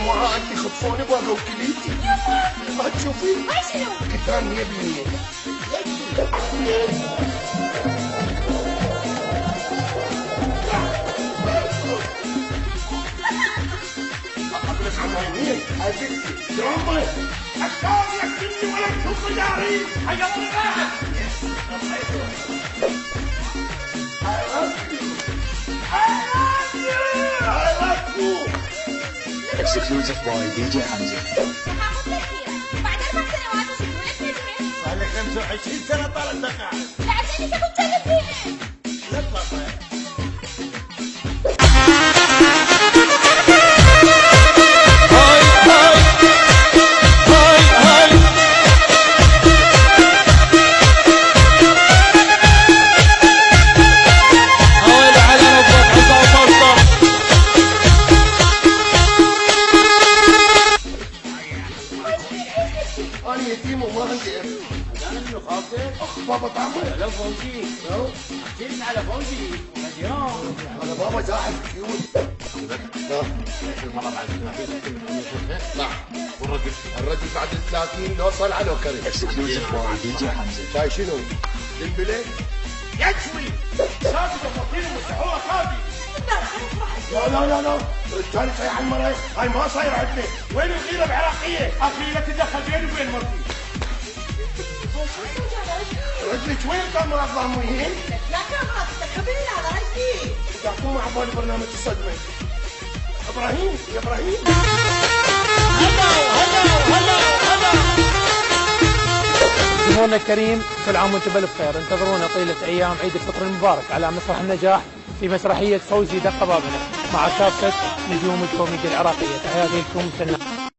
معاه عندي خطفوني بابا وكليتي. ما تشوفي؟ هاي شنو؟ كتان 100%. أقبلك عمانية أجلتي شرمي أشتاق يكتني ولا تشوف جاري. حيا الله الواحد. I love you. I love you. I love you. Exclusive by DJ Hamza. بعد 4 سنوات وشكلك نجمة. صار لي 25 سنة طالع دقع. لعشان انت بتكلم فيها. لا تطلع. أنا يتيم وما عندي ابن. أنا من خالتك؟ بابا تعمل. لو فوزي لو حكيت على فوزي وغديران. أنا بابا جاحد كيوت. نعم. الرجل بعد 30 لو صل على كريم. Exclusive by DJ Hamza. شاي شنو؟ دنبلة؟ يكفي ساكت وفاطين ومسحوها خالدي. لا رجالي شاي على المراي. هاي ما صاير عندنا. وين الغيرة بعراقية؟ أخي لا تدخل بيني وبين مرتي. رجلك وين الكاميرا ضامنين؟ لا كاميرا تستخبرني على رجلي. قاعدين مع بالي برنامج الصدمة. إبراهيم يا إبراهيم. جمهورنا الكريم كل عام وانتم بالف خير. انتظرونا طيلة ايام عيد الفطر المبارك على مسرح النجاح في مسرحية فوزي دق بابنا مع كافة نجوم الكوميديا العراقية. تحياتي لكم.